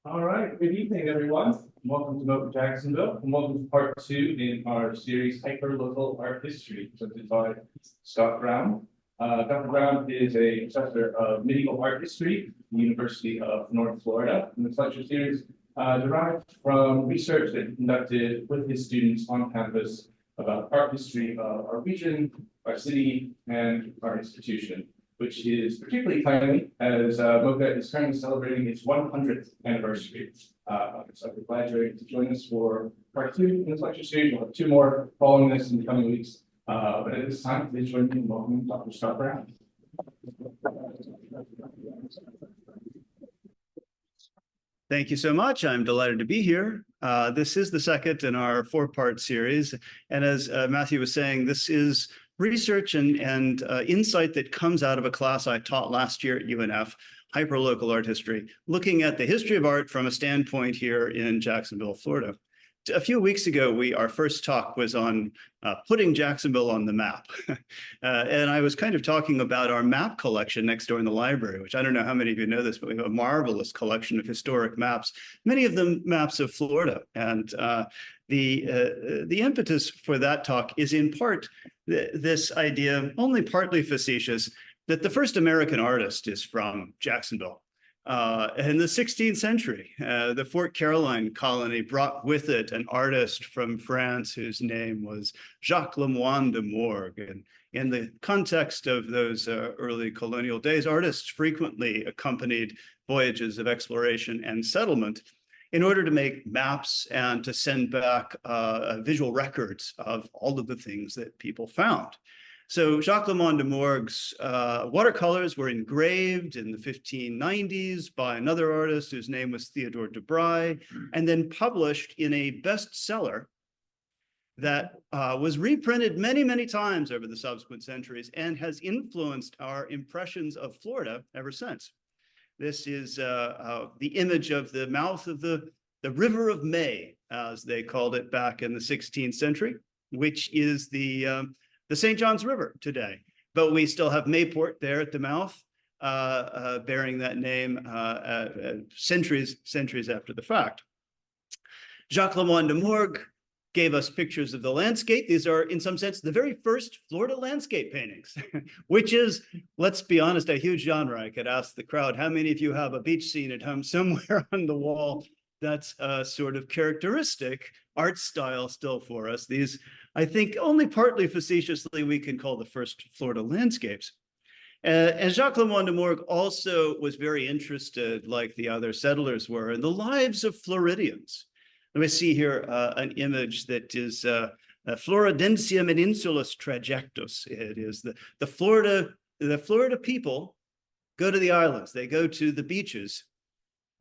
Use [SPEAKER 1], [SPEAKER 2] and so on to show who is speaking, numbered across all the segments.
[SPEAKER 1] All right, good evening, everyone. Welcome to MOCA Jacksonville, and welcome to part 2 in our series Hyperlocal Art History, presented by Scott Brown. Dr. Brown is a professor of medieval art history at the University of North Florida, and this lecture series derived from research that he conducted with his students on campus about art history of our region, our city, and our institution, which is particularly timely as MOCA is currently celebrating its 100th anniversary. So we're glad you're able to join us for part 2 in this lecture series. We'll have 2 more following this in the coming weeks. But at this time, please join me in welcoming Dr. Scott Brown.
[SPEAKER 2] Thank you so much. I'm delighted to be here. This is the second in our 4-part series. And as Matthew was saying, this is research and insight that comes out of a class I taught last year at UNF, Hyperlocal Art History, looking at the history of art from a standpoint here in Jacksonville, Florida. A few weeks ago, our first talk was on putting Jacksonville on the map. And I was kind of talking about our map collection next door in the library, which I don't know how many of you know this, but we have a marvelous collection of historic maps, many of them maps of Florida. And the impetus for that talk is in part this idea, only partly facetious, that the first American artist is from Jacksonville. In the 16th century, the Fort Caroline colony brought with it an artist from France whose name was Jacques LeMoyne de Morgue. And in the context of those early colonial days, artists frequently accompanied voyages of exploration and settlement in order to make maps and to send back visual records of all of the things that people found. So Jacques LeMoyne de Morgue's watercolors were engraved in the 1590s by another artist whose name was Theodor de Bry, and then published in a bestseller that was reprinted many, many times over the subsequent centuries and has influenced our impressions of Florida ever since. This is the image of the mouth of the River of May, as they called it back in the 16th century, which is the St. John's River today. But we still have Mayport there at the mouth, bearing that name centuries after the fact. Jacques LeMoyne de Morgue gave us pictures of the landscape. These are, in some sense, the very first Florida landscape paintings, which is, let's be honest, a huge genre. I could ask the crowd, how many of you have a beach scene at home somewhere on the wall? That's a sort of characteristic art style still for us. These, I think, only partly facetiously, we can call the first Florida landscapes. And Jacques LeMoyne de Morgue also was very interested, like the other settlers were, in the lives of Floridians. Let me see here an image that is Floridensium in insulis trajectus. It is the Florida people go to the islands. They go to the beaches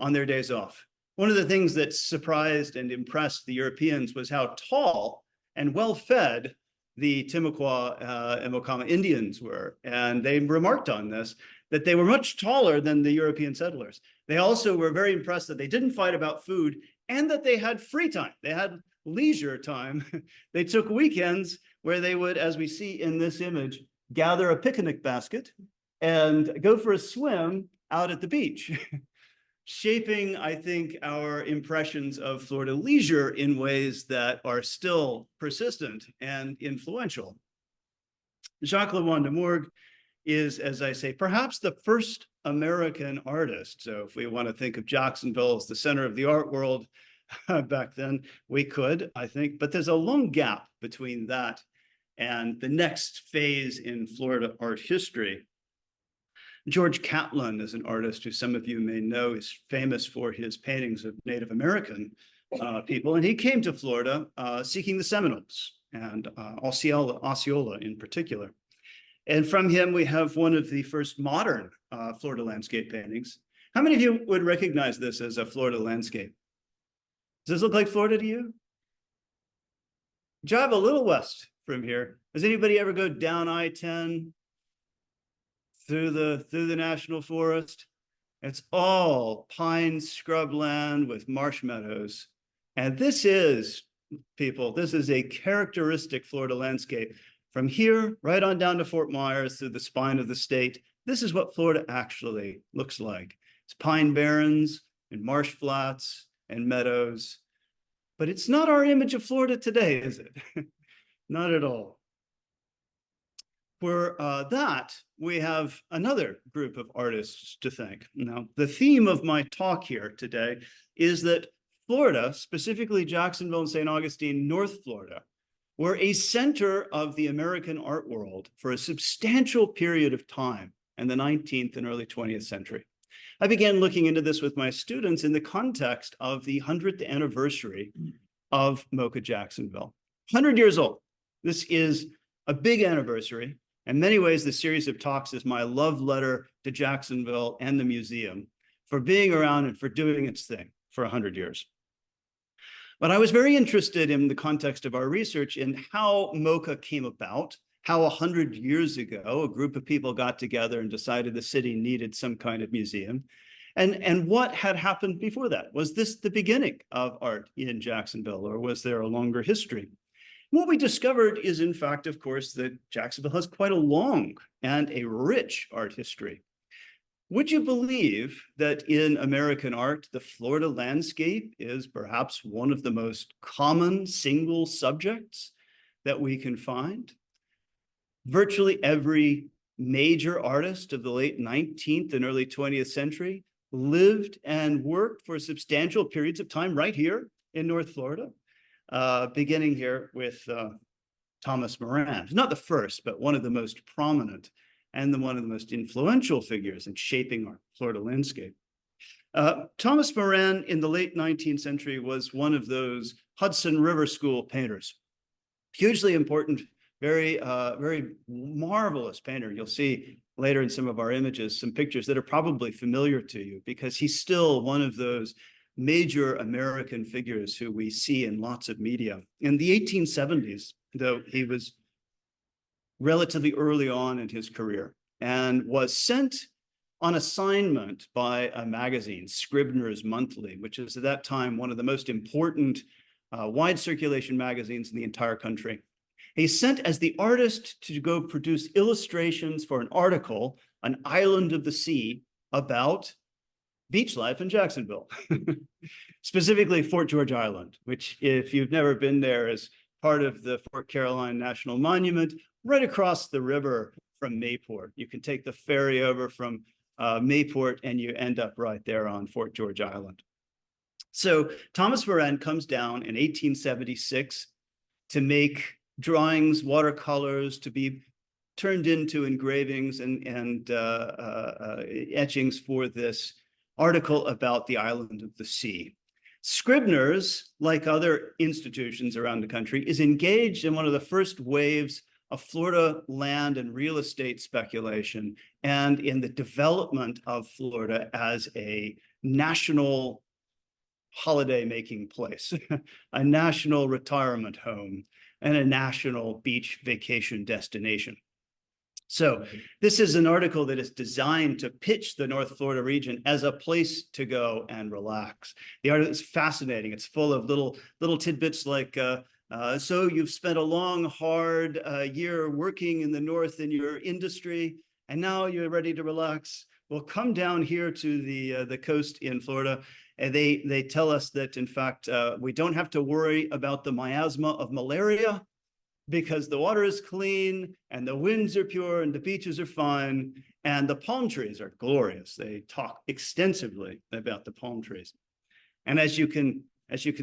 [SPEAKER 2] on their days off. One of the things that surprised and impressed the Europeans was how tall and well-fed the Timucua and Mocama Indians were. And they remarked on this, that they were much taller than the European settlers. They also were very impressed that they didn't fight about food and that they had free time. They had leisure time. They took weekends where they would, as we see in this image, gather a picnic basket and go for a swim out at the beach. Shaping, I think, our impressions of Florida leisure in ways that are still persistent and influential. Jacques LeMoyne de Morgue is, as I say, perhaps the first American artist. So if we want to think of Jacksonville as the center of the art world back then, we could, I think. But there's a long gap between that and the next phase in Florida art history. George Catlin is an artist who some of you may know is famous for his paintings of Native American people. And he came to Florida seeking the Seminoles and Osceola in particular. And from him, we have one of the first modern Florida landscape paintings. How many of you would recognize this as a Florida landscape? Does this look like Florida to you? Drive a little west from here. Does anybody ever go down I-10? Through the national forest? It's all pine scrubland with marsh meadows. And this is, people, this is a characteristic Florida landscape. From here, right on down to Fort Myers, through the spine of the state, this is what Florida actually looks like. It's pine barrens, and marsh flats and meadows. But it's not our image of Florida today, is it? Not at all. For that, we have another group of artists to thank. Now, the theme of my talk here today is that Florida, specifically Jacksonville and St. Augustine, North Florida, were a center of the American art world for a substantial period of time in the 19th and early 20th century. I began looking into this with my students in the context of the 100th anniversary of MOCA Jacksonville. 100 years old. This is a big anniversary. In many ways, the series of talks is my love letter to Jacksonville and the museum for being around and for doing its thing for 100 years. But I was very interested in the context of our research in how MOCA came about, how 100 years ago, a group of people got together and decided the city needed some kind of museum, and what had happened before that. Was this the beginning of art in Jacksonville, or was there a longer history? What we discovered is, in fact, of course, that Jacksonville has quite a long and a rich art history. Would you believe that in American art, the Florida landscape is perhaps one of the most common single subjects that we can find? Virtually every major artist of the late 19th and early 20th century lived and worked for substantial periods of time right here in North Florida. Beginning here with Thomas Moran, not the first, but one of the most prominent and one of the most influential figures in shaping our Florida landscape. Thomas Moran in the late 19th century was one of those Hudson River School painters. Hugely important, very marvelous painter. You'll see later in some of our images, some pictures that are probably familiar to you because he's still one of those major American figures who we see in lots of media. In the 1870s, though, he was relatively early on in his career and was sent on assignment by a magazine, Scribner's Monthly, which is at that time one of the most important wide circulation magazines in the entire country. He's sent as the artist to go produce illustrations for an article, An Island of the Sea, about beach life in Jacksonville, specifically Fort George Island, which, if you've never been there, is part of the Fort Caroline National Monument, right across the river from Mayport. You can take the ferry over from Mayport and you end up right there on Fort George Island. So Thomas Moran comes down in 1876 to make drawings, watercolors, to be turned into engravings and etchings for this article about the island of the sea. Scribner's, like other institutions around the country, is engaged in one of the first waves of Florida land and real estate speculation and in the development of Florida as a national holiday-making place, a national retirement home, and a national beach vacation destination. So this is an article that is designed to pitch the North Florida region as a place to go and relax. The article is fascinating. It's full of little tidbits like, so you've spent a long, hard year working in the North in your industry, and now you're ready to relax. Well, come down here to the coast in Florida, and they tell us that, in fact, we don't have to worry about the miasma of malaria, because the water is clean and the winds are pure and the beaches are fine and the palm trees are glorious. They talk extensively about the palm trees. And as you can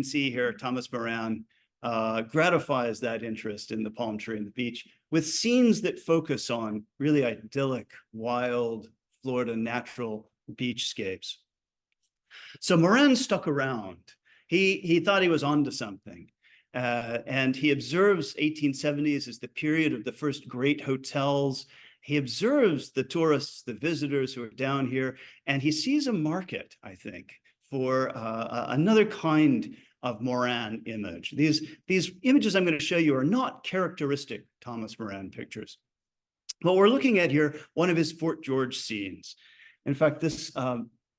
[SPEAKER 2] see here, Thomas Moran gratifies that interest in the palm tree and the beach with scenes that focus on really idyllic, wild Florida natural beachscapes. So Moran stuck around. He thought he was onto something. And he observes 1870s as the period of the first great hotels. He observes the tourists, the visitors who are down here, and he sees a market, I think, for another kind of Moran image. These images I'm going to show you are not characteristic Thomas Moran pictures. But we're looking at here one of his Fort George scenes. In fact, this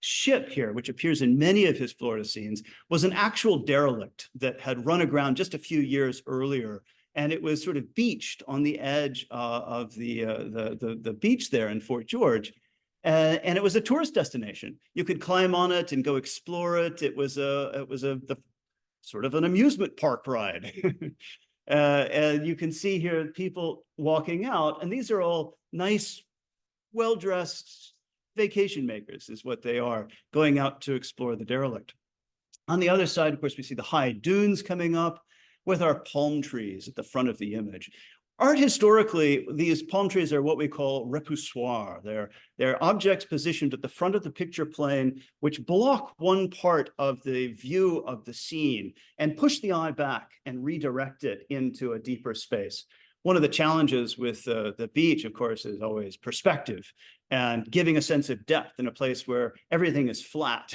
[SPEAKER 2] ship here, which appears in many of his Florida scenes, was an actual derelict that had run aground just a few years earlier, and it was sort of beached on the edge of the beach there in Fort George. And it was a tourist destination. You could climb on it and go explore it. It was the sort of an amusement park ride. And you can see here people walking out, and these are all nice, well-dressed vacation makers is what they are, going out to explore the derelict. On the other side, of course, we see the high dunes coming up with our palm trees at the front of the image. Art historically, these palm trees are what we call repoussoirs. They're objects positioned at the front of the picture plane, which block one part of the view of the scene and push the eye back and redirect it into a deeper space. One of the challenges with the beach, of course, is always perspective and giving a sense of depth in a place where everything is flat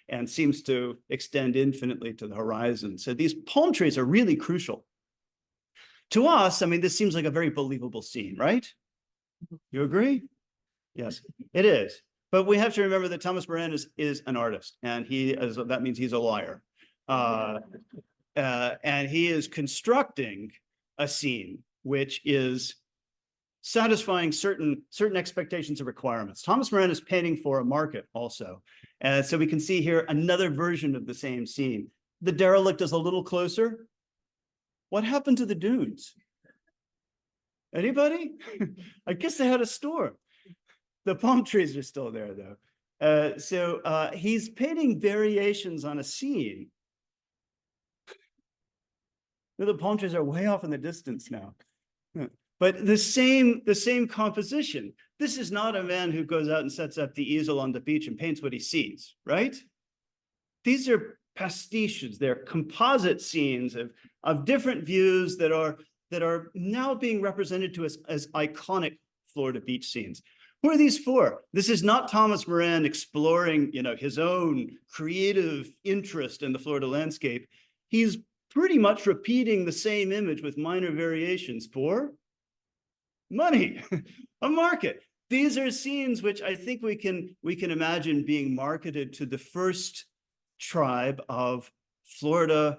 [SPEAKER 2] and seems to extend infinitely to the horizon. So these palm trees are really crucial. To us, I mean, this seems like a very believable scene, right? You agree? Yes, it is. But we have to remember that Thomas Moran is an artist, and that means he's a liar. And he is constructing a scene which is satisfying certain expectations and requirements. Thomas Moran is painting for a market also. So we can see here another version of the same scene. The derelict is a little closer. What happened to the dunes? Anybody? I guess they had a store. The palm trees are still there, though. So he's painting variations on a scene. The palm trees are way off in the distance now. But the same composition. This is not a man who goes out and sets up the easel on the beach and paints what he sees, right? These are pastiches. They're composite scenes of different views that are now being represented to us as iconic Florida beach scenes. Who are these for? This is not Thomas Moran exploring, his own creative interest in the Florida landscape. He's pretty much repeating the same image with minor variations for money, a market. These are scenes which I think we can imagine being marketed to the first tribe of Florida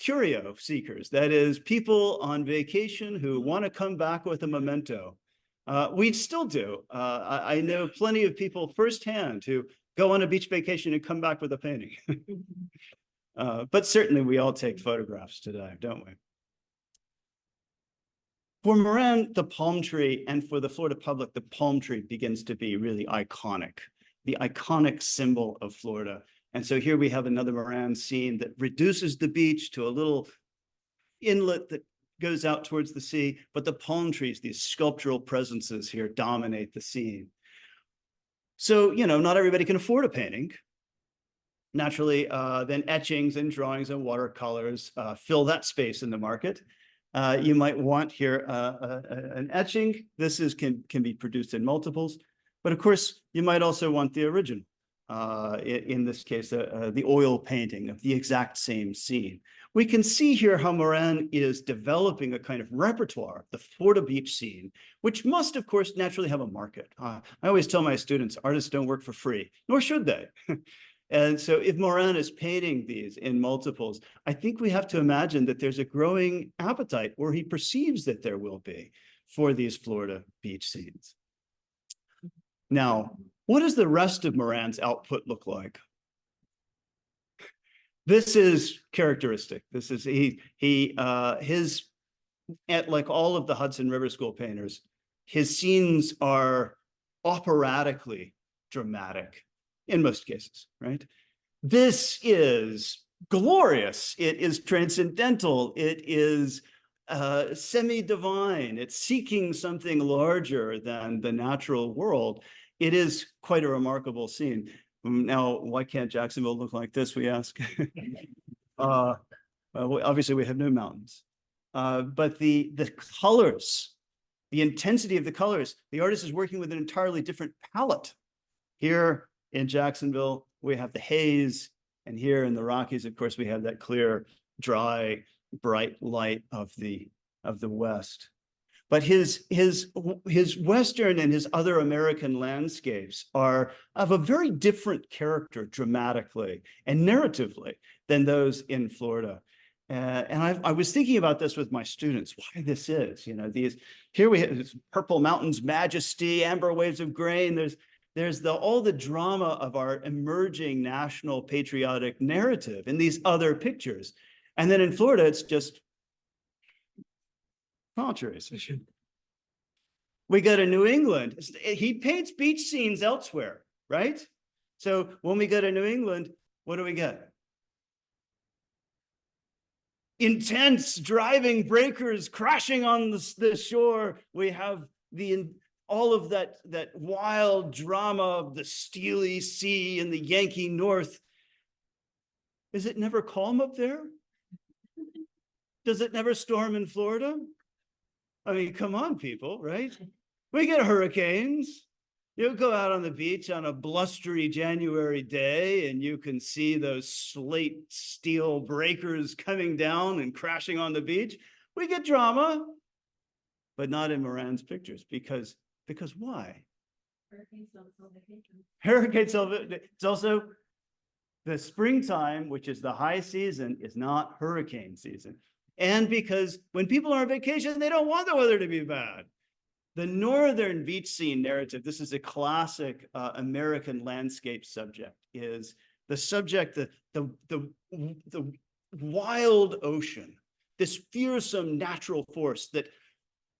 [SPEAKER 2] curio seekers. That is, people on vacation who want to come back with a memento. We still do. I know plenty of people firsthand who go on a beach vacation and come back with a painting. But certainly we all take photographs today, don't we? For Moran, the palm tree, and for the Florida public, the palm tree begins to be really iconic, the iconic symbol of Florida. And so here we have another Moran scene that reduces the beach to a little inlet that goes out towards the sea, but the palm trees, these sculptural presences here, dominate the scene. So, not everybody can afford a painting. Naturally, then etchings and drawings and watercolors fill that space in the market. You might want here an etching. This can be produced in multiples, but of course, you might also want the original. In this case, the oil painting of the exact same scene. We can see here how Moran is developing a kind of repertoire, the Florida beach scene, which must, of course, naturally have a market. I always tell my students, artists don't work for free, nor should they. And so if Moran is painting these in multiples, I think we have to imagine that there's a growing appetite, or he perceives that there will be, for these Florida beach scenes. Now, what does the rest of Moran's output look like? This is characteristic. This is like all of the Hudson River School painters, his scenes are operatically dramatic in most cases, right? This is glorious. It is transcendental. It is semi-divine. It's seeking something larger than the natural world. It is quite a remarkable scene. Now, why can't Jacksonville look like this, we ask? Well, obviously, we have no mountains. But the colors, the intensity of the colors, the artist is working with an entirely different palette. Here in Jacksonville, we have the haze, and here in the Rockies, of course, we have that clear, dry, bright light of the West. But his Western and his other American landscapes are of a very different character dramatically and narratively than those in Florida. And I was thinking about this with my students, why this is, here we have this purple mountains, majesty, amber waves of grain. There's all the drama of our emerging national patriotic narrative in these other pictures. And then in Florida, it's just palm trees. We go to New England. He paints beach scenes elsewhere, right? So when we go to New England, what do we get? Intense driving breakers crashing on the shore. We have all of that wild drama of the steely sea and the Yankee North. Is it never calm up there? Does it never storm in Florida? I mean, come on, people, right? We get hurricanes. You go out on the beach on a blustery January day and you can see those slate steel breakers coming down and crashing on the beach. We get drama, but not in Moran's pictures because why? Hurricanes don't vacation. It's also the springtime, which is the high season, is not hurricane season. And because when people are on vacation, they don't want the weather to be bad. The northern beach scene narrative, this is a classic American landscape subject, is the subject, the wild ocean, this fearsome natural force that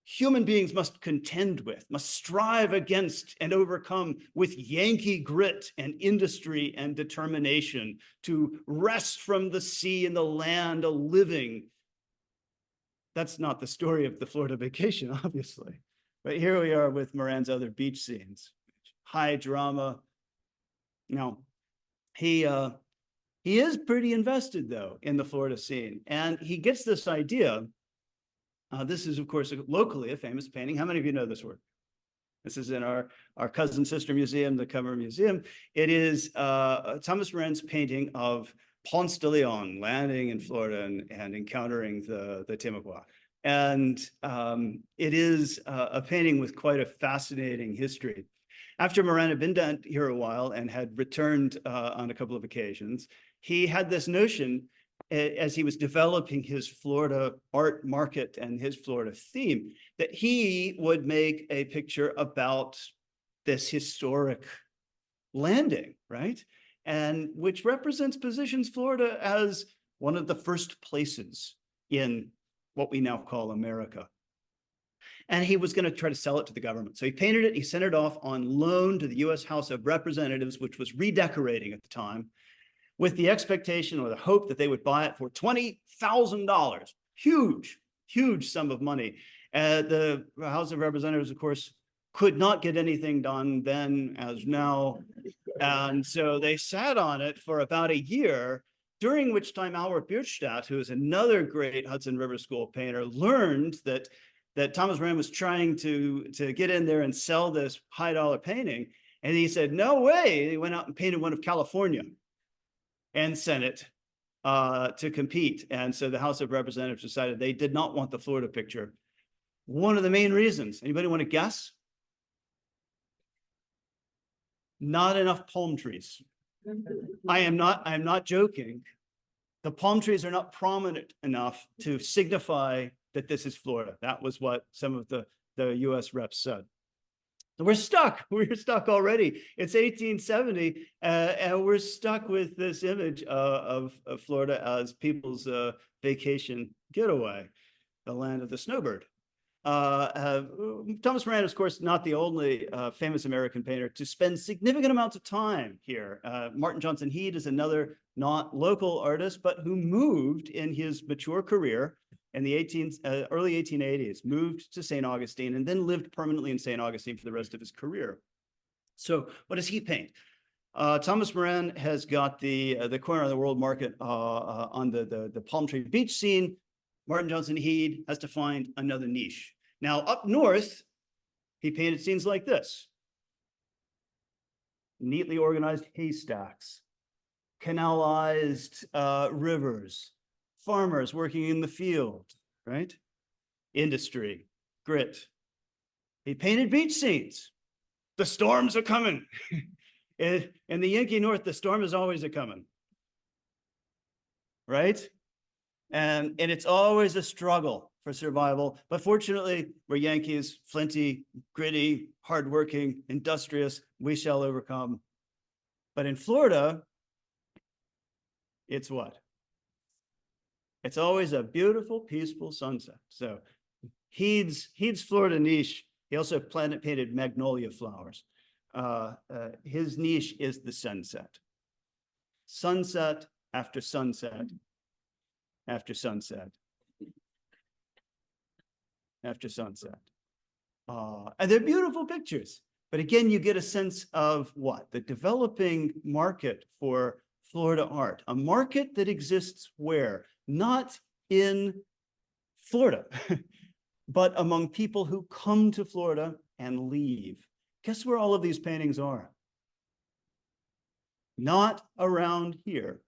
[SPEAKER 2] human beings must contend with, must strive against and overcome with Yankee grit and industry and determination to wrest from the sea and the land a living. That's not the story of the Florida vacation, obviously. But here we are with Moran's other beach scenes, high drama. Now, he is pretty invested, though, in the Florida scene. And he gets this idea. This is, of course, locally a famous painting. How many of you know this work? This is in our cousin sister museum, the Comer Museum. It is Thomas Moran's painting of Ponce de Leon landing in Florida and encountering the Timucua. And it is a painting with quite a fascinating history. After Moran had been down here a while and had returned on a couple of occasions, he had this notion as he was developing his Florida art market and his Florida theme that he would make a picture about this historic landing, right? And which positions Florida as one of the first places in what we now call America. And he was going to try to sell it to the government. So he painted it, he sent it off on loan to the US House of Representatives, which was redecorating at the time, with the expectation or the hope that they would buy it for $20,000. Huge, huge sum of money. The House of Representatives, of course, could not get anything done then as now. And so they sat on it for about a year, during which time Albert Bierstadt, who is another great Hudson River School painter, learned that Thomas Moran was trying to get in there and sell this high dollar painting. And he said, no way. He went out and painted one of California and sent it to compete. And so the House of Representatives decided they did not want the Florida picture. One of the main reasons, anybody want to guess? Not enough palm trees. I am not joking. The palm trees are not prominent enough to signify that this is Florida. That was what some of the US reps said. So we're stuck. We're stuck already. It's 1870, and we're stuck with this image of Florida as people's vacation getaway, the land of the snowbird. Thomas Moran is, of course, not the only famous American painter to spend significant amounts of time here. Martin Johnson Heade is another not local artist, but who moved in his mature career in the early 1880s, moved to St. Augustine and then lived permanently in St. Augustine for the rest of his career. So what does he paint? Thomas Moran has got the corner of the world market on the palm tree beach scene. Martin Johnson Heade has to find another niche. Now, up north, he painted scenes like this. Neatly organized haystacks, canalized rivers, farmers working in the field, right? Industry, grit. He painted beach scenes. The storms are coming. In the Yankee North, the storm is always a coming, right? And it's always a struggle. for survival. But fortunately, we're Yankees, flinty, gritty, hardworking, industrious. We shall overcome. But in Florida, it's what? It's always a beautiful, peaceful sunset. So Heade's Florida niche, he also painted magnolia flowers. His niche is the sunset. Sunset after sunset after sunset after sunset. And they're beautiful pictures. But again, you get a sense of what? The developing market for Florida art. A market that exists where? Not in Florida, but among people who come to Florida and leave. Guess where all of these paintings are? Not around here.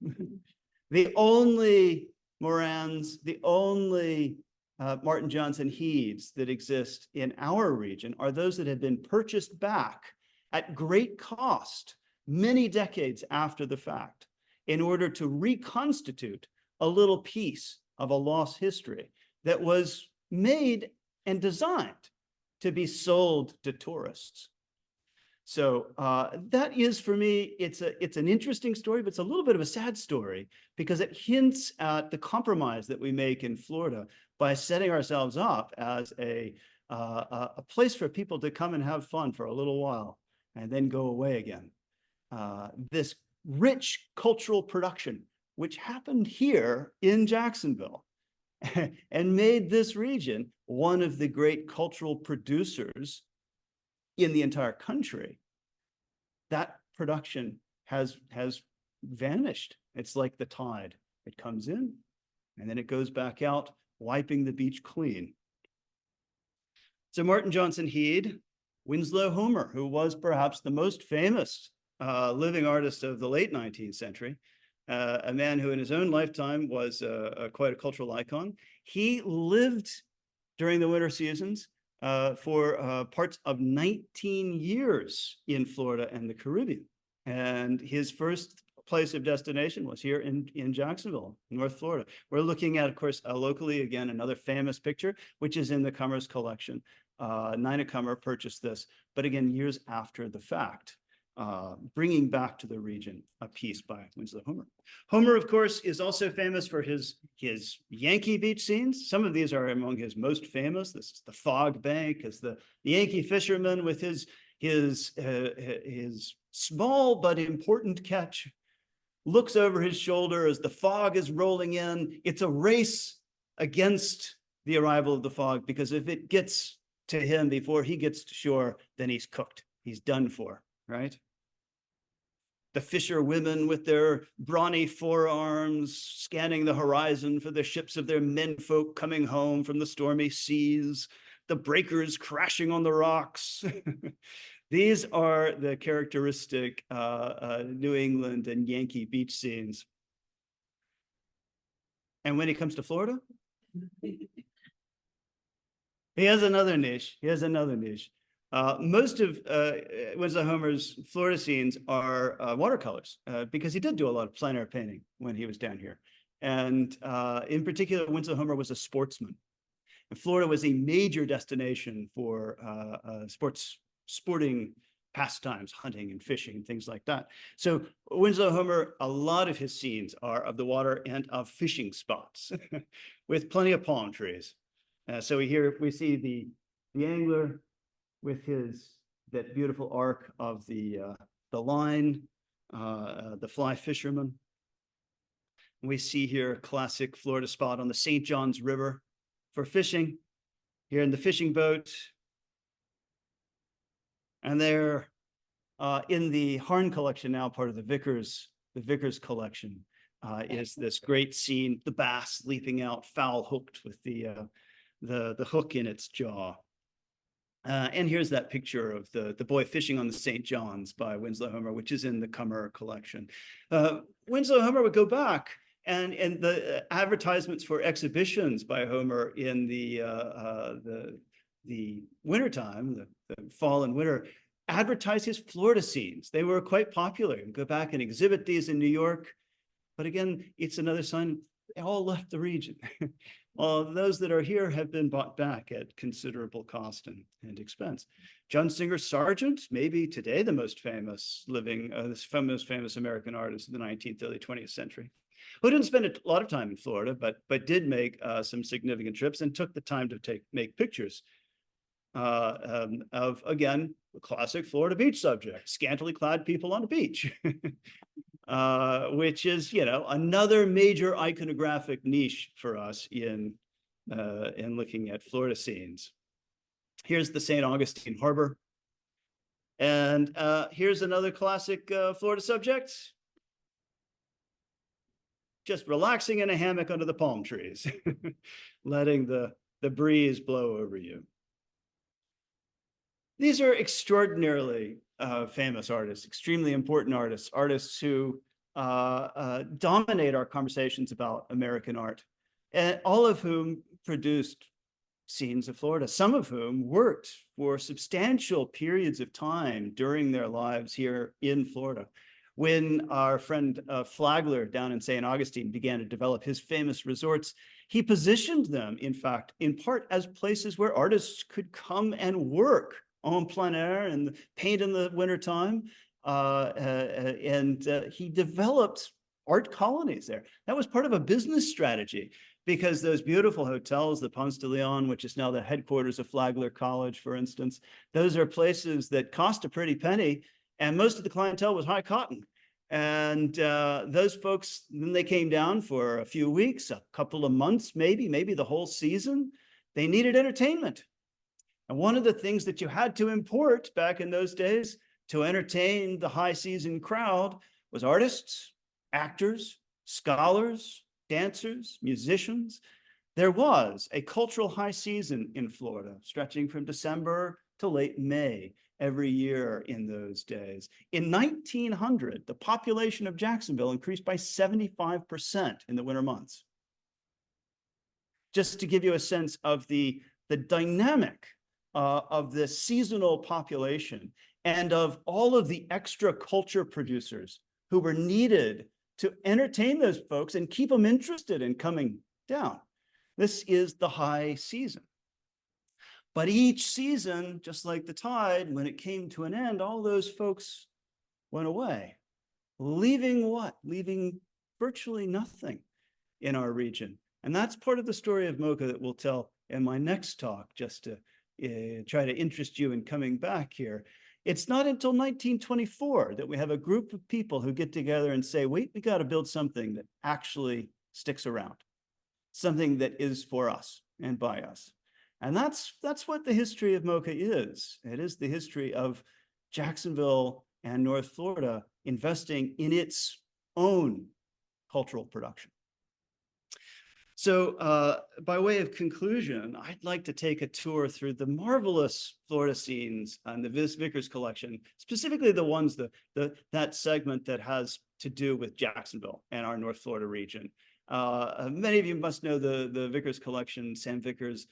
[SPEAKER 2] The only Morans, the only Martin Johnson Heades that exist in our region are those that have been purchased back at great cost many decades after the fact in order to reconstitute a little piece of a lost history that was made and designed to be sold to tourists. So that is, for me, it's an interesting story, but it's a little bit of a sad story because it hints at the compromise that we make in Florida by setting ourselves up as a place for people to come and have fun for a little while and then go away again. This rich cultural production, which happened here in Jacksonville and made this region one of the great cultural producers in the entire country, that production has vanished. It's like the tide. It comes in and then it goes back out, wiping the beach clean. So Martin Johnson Heade, Winslow Homer, who was perhaps the most famous living artist of the late 19th century, a man who in his own lifetime was quite a cultural icon. He lived during the winter seasons for parts of 19 years in Florida and the Caribbean. And his first place of destination was here in Jacksonville, North Florida. We're looking at, of course, locally, again, another famous picture, which is in the Cummer's collection. Nina Cummer purchased this, but again, years after the fact, bringing back to the region a piece by Winslow Homer. Homer, of course, is also famous for his Yankee beach scenes. Some of these are among his most famous. This is the Fog Bank, as the Yankee fisherman with his small but important catch looks over his shoulder as the fog is rolling in. It's a race against the arrival of the fog, because if it gets to him before he gets to shore, then he's cooked. He's done for, right? The fisher women with their brawny forearms scanning the horizon for the ships of their menfolk coming home from the stormy seas, the breakers crashing on the rocks. These are the characteristic New England and Yankee beach scenes. And when he comes to Florida, he has another niche. Most of Winslow Homer's Florida scenes are watercolors, because he did do a lot of plein air painting when he was down here. And in particular, Winslow Homer was a sportsman. And Florida was a major destination for sporting pastimes, hunting and fishing and things like that. So Winslow Homer, a lot of his scenes are of the water and of fishing spots with plenty of palm trees. So here we see the angler with that beautiful arc of the line, the fly fisherman. We see here a classic Florida spot on the St. Johns River for fishing, here in the fishing boat. And there in the Harn collection, now part of the Vickers collection, is this great scene, the bass leaping out, foul hooked with the hook in its jaw. And here's that picture of the boy fishing on the St. John's by Winslow Homer, which is in the Cummer collection. Winslow Homer would go back, and the advertisements for exhibitions by Homer in the wintertime, the fall and winter, advertise his Florida scenes. They were quite popular. You go back and exhibit these in New York. But again, it's another sign they all left the region. those that are here have been bought back at considerable cost and expense. John Singer Sargent, maybe today the most famous most famous American artist of the 19th, early 20th century, who didn't spend a lot of time in Florida, but did make some significant trips and took the time to make pictures of, again, the classic Florida beach subject, scantily clad people on a beach, which is, another major iconographic niche for us in looking at Florida scenes. Here's the St. Augustine Harbor. And here's another classic Florida subject. Just relaxing in a hammock under the palm trees, letting the breeze blow over you. These are extraordinarily famous artists, extremely important artists who dominate our conversations about American art, and all of whom produced scenes of Florida, some of whom worked for substantial periods of time during their lives here in Florida. When our friend Flagler down in St. Augustine began to develop his famous resorts, he positioned them, in fact, in part as places where artists could come and work en plein air and paint in the wintertime. He developed art colonies there. That was part of a business strategy, because those beautiful hotels, the Ponce de Leon, which is now the headquarters of Flagler College, for instance, those are places that cost a pretty penny, and most of the clientele was high cotton. And those folks, then they came down for a few weeks, a couple of months, maybe the whole season. They needed entertainment. And one of the things that you had to import back in those days to entertain the high season crowd was artists, actors, scholars, dancers, musicians. There was a cultural high season in Florida, stretching from December to late May every year in those days. In 1900, the population of Jacksonville increased by 75% in the winter months. Just to give you a sense of the dynamic of the seasonal population and of all of the extra culture producers who were needed to entertain those folks and keep them interested in coming down. This is the high season. But each season, just like the tide, when it came to an end, all those folks went away, leaving what? Leaving virtually nothing in our region. And that's part of the story of MOCA that we'll tell in my next talk, just to try to interest you in coming back here. It's not until 1924 that we have a group of people who get together and say, wait, we got to build something that actually sticks around, something that is for us and by us. And that's what the history of MOCA is. It is the history of Jacksonville and North Florida investing in its own cultural production. So by way of conclusion, I'd like to take a tour through the marvelous Florida scenes on the Vickers collection, specifically the ones, that segment that has to do with Jacksonville and our North Florida region. Many of you must know the Vickers collection. Sam Vickers,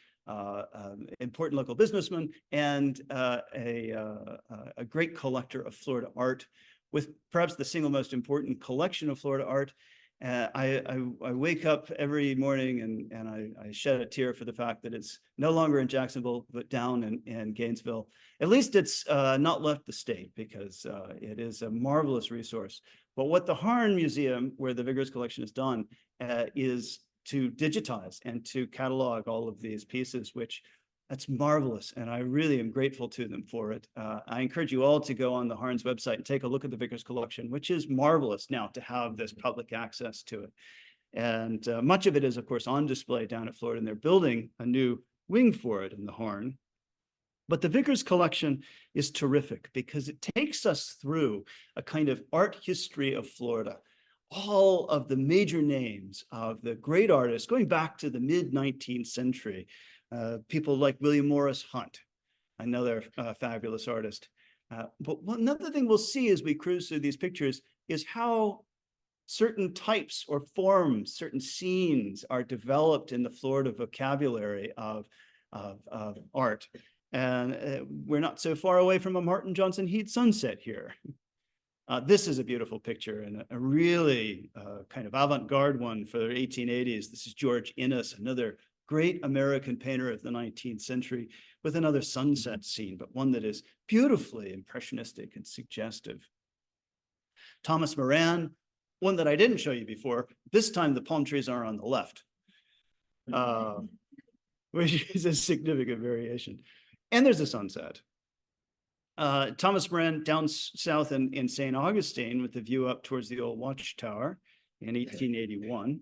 [SPEAKER 2] important local businessman and a great collector of Florida art, with perhaps the single most important collection of Florida art. I wake up every morning and I shed a tear for the fact that it's no longer in Jacksonville, but down in Gainesville. At least it's not left the state, because it is a marvelous resource. But what the Harn Museum, where the Vickers collection is done, is to digitize and to catalog all of these pieces, which that's marvelous. And I really am grateful to them for it. I encourage you all to go on the Harn's website and take a look at the Vickers collection, which is marvelous now to have this public access to it. And much of it is, of course, on display down at Florida, and they're building a new wing for it in the Harn. But the Vickers collection is terrific because it takes us through a kind of art history of Florida. All of the major names of the great artists going back to the mid-19th century, people like William Morris Hunt, another fabulous artist. But another thing we'll see as we cruise through these pictures is how certain types or forms, certain scenes are developed in the Florida vocabulary of art. And we're not so far away from a Martin Johnson Heade sunset here. This is a beautiful picture, and a really kind of avant-garde one for the 1880s. This is George Innes, another great American painter of the 19th century, with another sunset scene, but one that is beautifully impressionistic and suggestive. Thomas Moran, one that I didn't show you before. This time the palm trees are on the left, which is a significant variation. And there's a sunset. Thomas Moran down south in St. Augustine with the view up towards the old watchtower in 1881.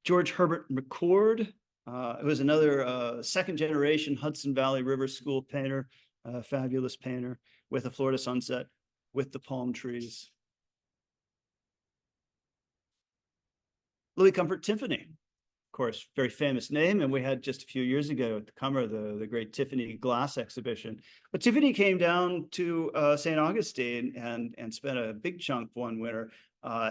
[SPEAKER 2] George Herbert McCord, who was another second generation Hudson Valley River School painter, fabulous painter with a Florida sunset with the palm trees. Louis Comfort Tiffany, of course, very famous name. And we had just a few years ago at the Cummer, the great Tiffany glass exhibition. But Tiffany came down to St. Augustine and spent a big chunk one winter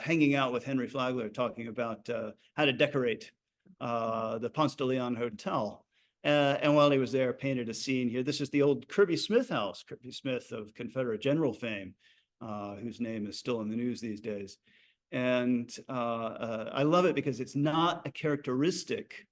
[SPEAKER 2] hanging out with Henry Flagler, talking about how to decorate the Ponce de Leon Hotel. And while he was there, painted a scene here. This is the old Kirby Smith house, Kirby Smith of Confederate general fame, whose name is still in the news these days. And I love it because it's not a characteristic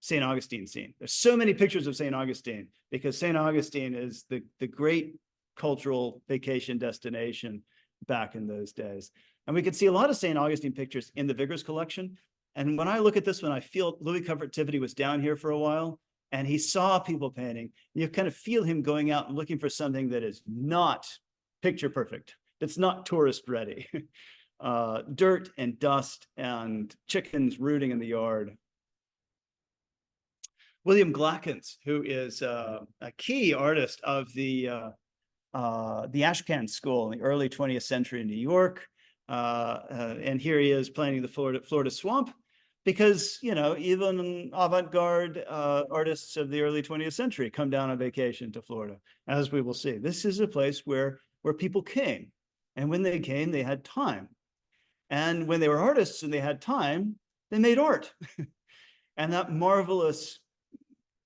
[SPEAKER 2] St. Augustine scene. There's so many pictures of St. Augustine because St. Augustine is the great cultural vacation destination back in those days. And we could see a lot of St. Augustine pictures in the Vickers collection. And when I look at this one, I feel Louis Comfort Tiffany was down here for a while and he saw people painting. You kind of feel him going out and looking for something that is not picture perfect, that's not tourist ready. Dirt and dust and chickens rooting in the yard. William Glackens, who is a key artist of the Ashcan School in the early 20th century in New York. And here he is planting the Florida swamp because, you know, even avant-garde artists of the early 20th century come down on vacation to Florida, as we will see. This is a place where people came. And when they came, they had time. And when they were artists and they had time, they made art. And that marvelous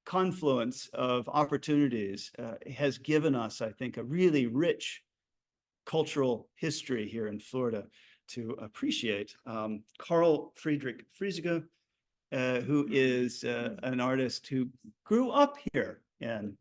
[SPEAKER 2] confluence of opportunities has given us, I think, a really rich cultural history here in Florida to appreciate. Carl Friedrich Friesiger, who is an artist who grew up here in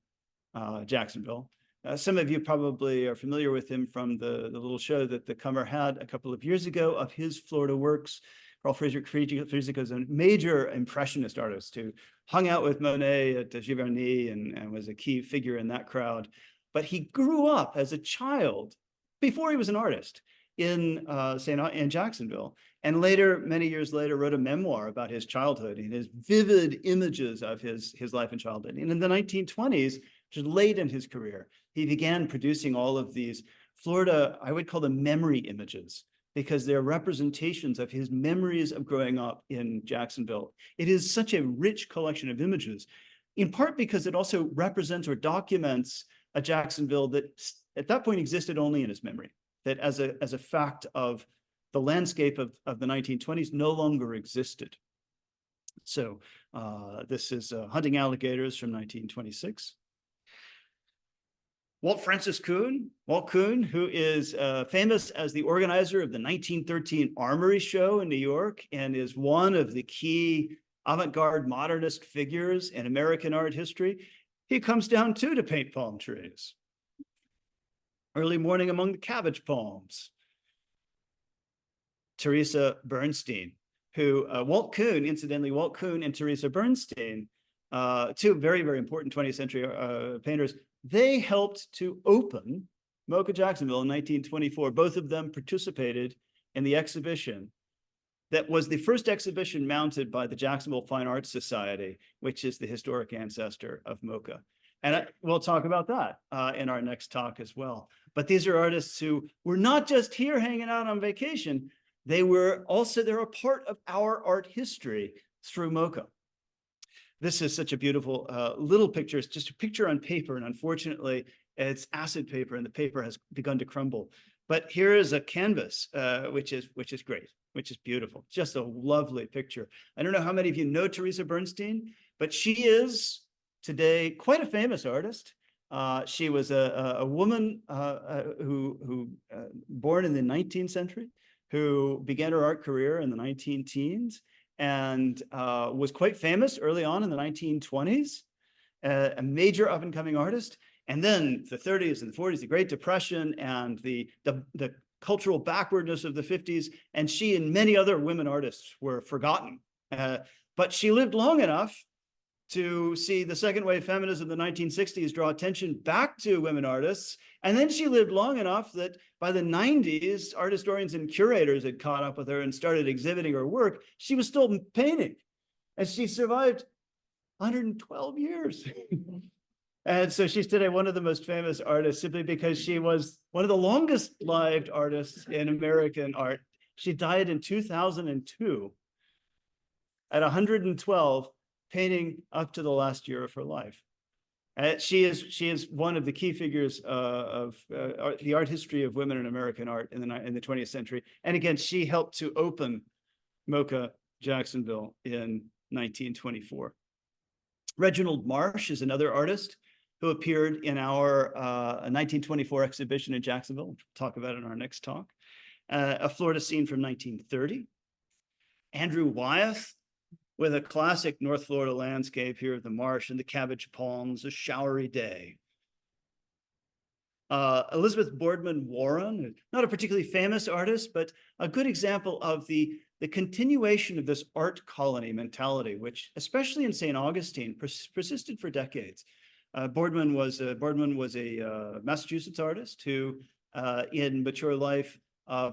[SPEAKER 2] Jacksonville. Some of you probably are familiar with him from the little show that the Cummer had a couple of years ago of his Florida works. Carl Friedrich Friesiger is a major impressionist artist who hung out with Monet at Giverny and was a key figure in that crowd. But he grew up as a child before he was an artist in Jacksonville, and later, many years later, wrote a memoir about his childhood and his vivid images of his life and childhood. And in the 1920s, which is late in his career, he began producing all of these Florida, I would call them memory images, because they're representations of his memories of growing up in Jacksonville. It is such a rich collection of images, in part because it also represents or documents a Jacksonville that at that point existed only in his memory, that as a fact of the landscape of the 1920s no longer existed. So this is Hunting Alligators from 1926. Walt Francis Kuhn, who is famous as the organizer of the 1913 Armory Show in New York and is one of the key avant-garde modernist figures in American art history. He comes down too to paint palm trees. Early Morning Among the Cabbage Palms. Teresa Bernstein, who Walt Kuhn and Teresa Bernstein, two very, very important 20th century painters, they helped to open MOCA Jacksonville in 1924. Both of them participated in the exhibition that was the first exhibition mounted by the Jacksonville Fine Art Society, which is the historic ancestor of MOCA. And we'll talk about that in our next talk as well. But these are artists who were not just here hanging out on vacation, they're a part of our art history through MOCA. This is such a beautiful little picture. It's just a picture on paper, and unfortunately, it's acid paper, and the paper has begun to crumble. But here is a canvas, which is great, which is beautiful. Just a lovely picture. I don't know how many of you know Teresa Bernstein, but she is today quite a famous artist. She was a woman who born in the 19th century, who began her art career in the 19 teens. and was quite famous early on in the 1920s, a major up-and-coming artist. And then the 30s and the 40s, the Great Depression and the cultural backwardness of the 50s, and she and many other women artists were forgotten. But she lived long enough to see the second wave feminism of the 1960s draw attention back to women artists. And then she lived long enough that by the 90s, art historians and curators had caught up with her and started exhibiting her work. She was still painting, and she survived 112 years. And so she's today one of the most famous artists simply because she was one of the longest lived artists in American art. She died in 2002 at 112, painting up to the last year of her life. She is one of the key figures of the art history of women in American art in the 20th century. And again, she helped to open MOCA Jacksonville in 1924. Reginald Marsh is another artist who appeared in our 1924 exhibition in Jacksonville, which we'll talk about in our next talk. A Florida scene from 1930. Andrew Wyeth, with a classic North Florida landscape here of the marsh and the cabbage palms, a showery day. Elizabeth Boardman Warren, not a particularly famous artist, but a good example of the continuation of this art colony mentality, which especially in St. Augustine persisted for decades. Boardman was a Massachusetts artist who in mature life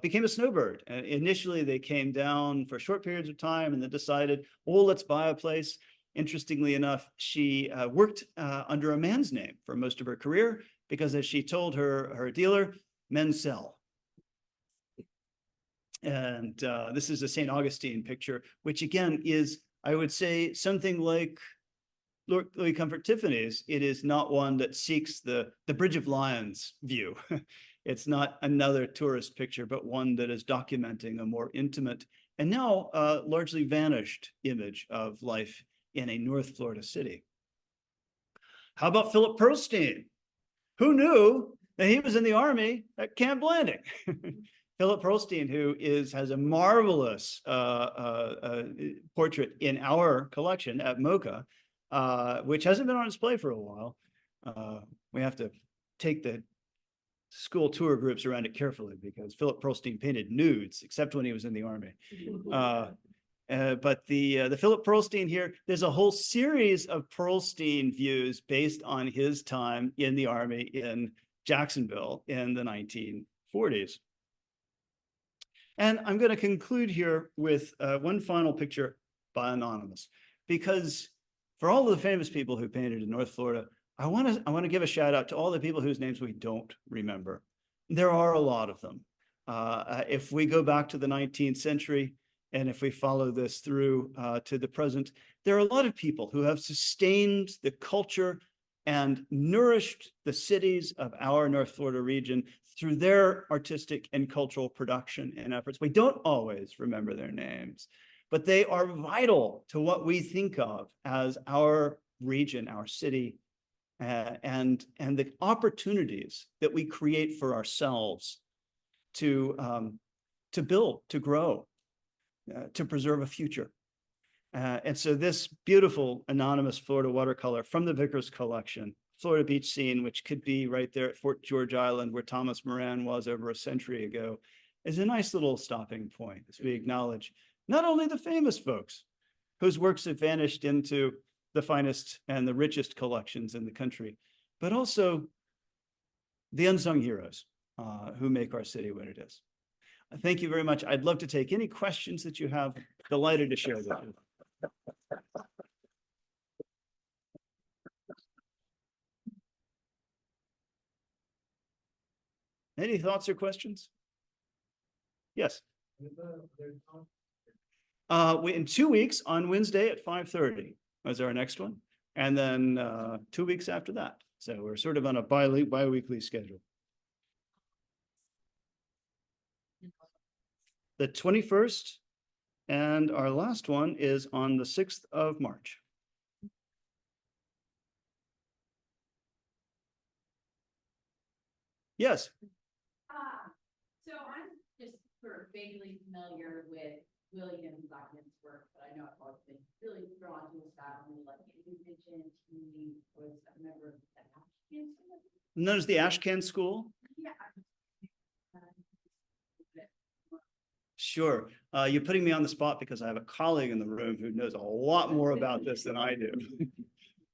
[SPEAKER 2] became a snowbird. Initially, they came down for short periods of time and then decided, oh, let's buy a place. Interestingly enough, she worked under a man's name for most of her career because, as she told her dealer, men sell. And this is a St. Augustine picture, which again is, I would say, something like Louis Comfort Tiffany's. It is not one that seeks the Bridge of Lions view. It's not another tourist picture, but one that is documenting a more intimate and now largely vanished image of life in a North Florida city. How about Philip Pearlstein? Who knew that he was in the Army at Camp Landing? Philip Pearlstein, who has a marvelous portrait in our collection at MOCA, which hasn't been on display for a while. We have to take the school tour groups around it carefully because Philip Pearlstein painted nudes, except when he was in the Army. But the Philip Pearlstein here, there's a whole series of Pearlstein views based on his time in the Army in Jacksonville in the 1940s. And I'm going to conclude here with one final picture by Anonymous, because for all of the famous people who painted in North Florida, I want to give a shout out to all the people whose names we don't remember. There are a lot of them. If we go back to the 19th century, and if we follow this through to the present, there are a lot of people who have sustained the culture and nourished the cities of our North Florida region through their artistic and cultural production and efforts. We don't always remember their names, but they are vital to what we think of as our region, our city, and the opportunities that we create for ourselves to build, to grow, to preserve a future. And so this beautiful anonymous Florida watercolor from the Vickers collection, Florida beach scene, which could be right there at Fort George Island where Thomas Moran was over a century ago, is a nice little stopping point as we acknowledge not only the famous folks whose works have vanished into the finest and the richest collections in the country, but also the unsung heroes who make our city what it is. Thank you very much. I'd love to take any questions that you have. Delighted to share with you. Any thoughts or questions? Yes. In 2 weeks on Wednesday at 5:30 is our next one. And then 2 weeks after that. So we're sort of on a bi-weekly schedule. The 21st, and our last one is on the 6th of March. Yes.
[SPEAKER 3] So I'm just sort of vaguely familiar with William Blackman's work, but I know I've always been really drawn to his style. And like you mentioned, he was a member of the Ashcan School.
[SPEAKER 2] Known as the Ashcan School.
[SPEAKER 3] Yeah.
[SPEAKER 2] Sure. You're putting me on the spot because I have a colleague in the room who knows a lot more about this than I do.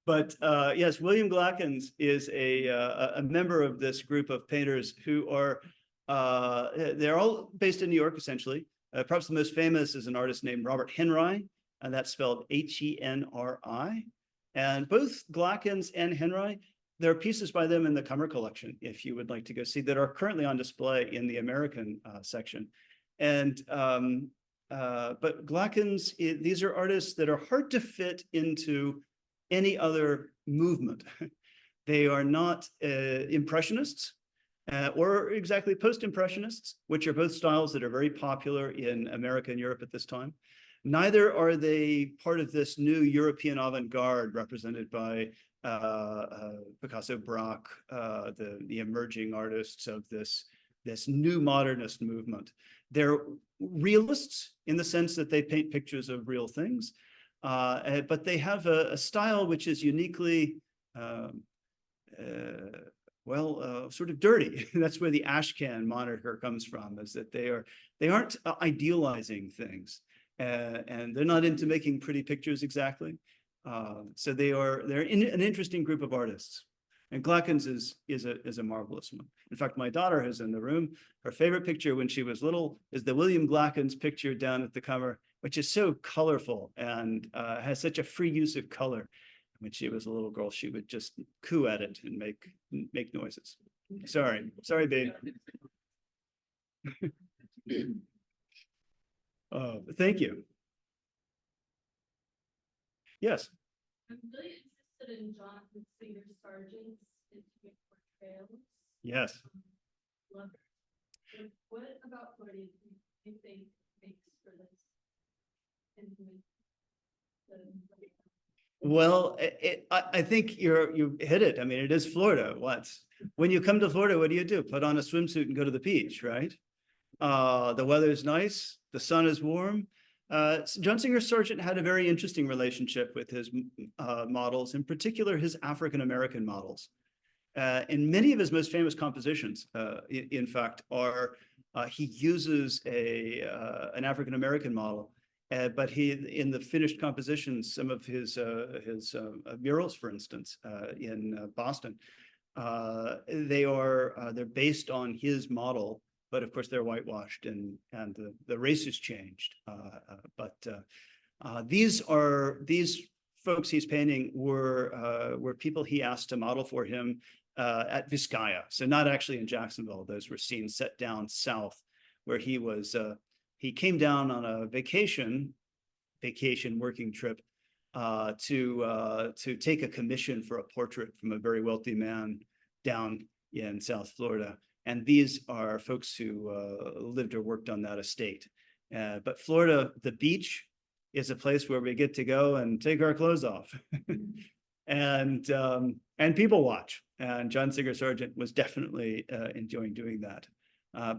[SPEAKER 2] But yes, William Glackens is a member of this group of painters who are, they're all based in New York, essentially. Perhaps the most famous is an artist named Robert Henry, and that's spelled Henri. And both Glackens and Henry, there are pieces by them in the Comer collection, if you would like to go see, that are currently on display in the American section. And but Glackens, these are artists that are hard to fit into any other movement. They are not impressionists or exactly post-impressionists, which are both styles that are very popular in America and Europe at this time. Neither are they part of this new European avant-garde represented by Picasso, Braque, the emerging artists of this new modernist movement. They're realists in the sense that they paint pictures of real things, but they have a style which is uniquely, sort of dirty. That's where the Ashcan moniker comes from, is that they aren't idealizing things, and they're not into making pretty pictures exactly. So they're an interesting group of artists. And Glackens is a marvelous one. In fact, my daughter is in the room. Her favorite picture when she was little is the William Glackens picture down at the Comer, which is so colorful and has such a free use of color. When she was a little girl, she would just coo at it and make noises. Sorry, babe. Thank you. Yes.
[SPEAKER 3] I'm really interested in John Singer Sargent's intimate portrayals.
[SPEAKER 2] Yes.
[SPEAKER 3] Love it. What about what do you think makes for this intimate?
[SPEAKER 2] Well, I think you hit it. I mean, it is Florida. When you come to Florida, what do? Put on a swimsuit and go to the beach, right? The weather's nice. The sun is warm. John Singer Sargent had a very interesting relationship with his models, in particular his African-American models. And many of his most famous compositions, in fact, are he uses an African-American model, but in the finished compositions, some of his murals, for instance, in Boston, they're based on his model. But of course, they're whitewashed and the race has changed. These folks he's painting were people he asked to model for him at Vizcaya. So not actually in Jacksonville. Those were scenes set down south, where he came down on a vacation working trip to take a commission for a portrait from a very wealthy man down in South Florida. And these are folks who lived or worked on that estate. But Florida, the beach, is a place where we get to go and take our clothes off and people watch. And John Singer Sargent was definitely enjoying doing that.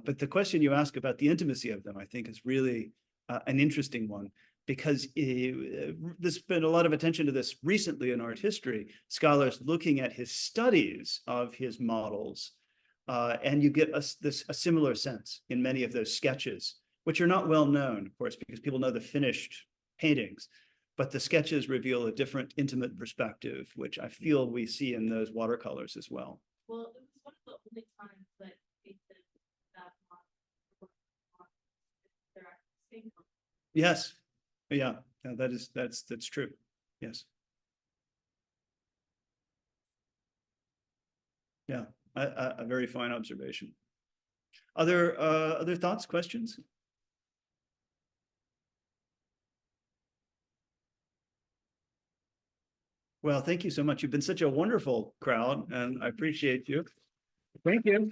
[SPEAKER 2] But the question you ask about the intimacy of them, I think, is really an interesting one, because there's been a lot of attention to this recently in art history, scholars looking at his studies of his models. And you get a similar sense in many of those sketches, which are not well known, of course, because people know the finished paintings, but the sketches reveal a different intimate perspective, which I feel we see in those watercolors as well.
[SPEAKER 3] Well, it was one of the only times that they did that their skin color.
[SPEAKER 2] Yes. Yeah, that's true. Yes. Yeah. A very fine observation. Other thoughts, questions? Well, thank you so much. You've been such a wonderful crowd, and I appreciate you. Thank you.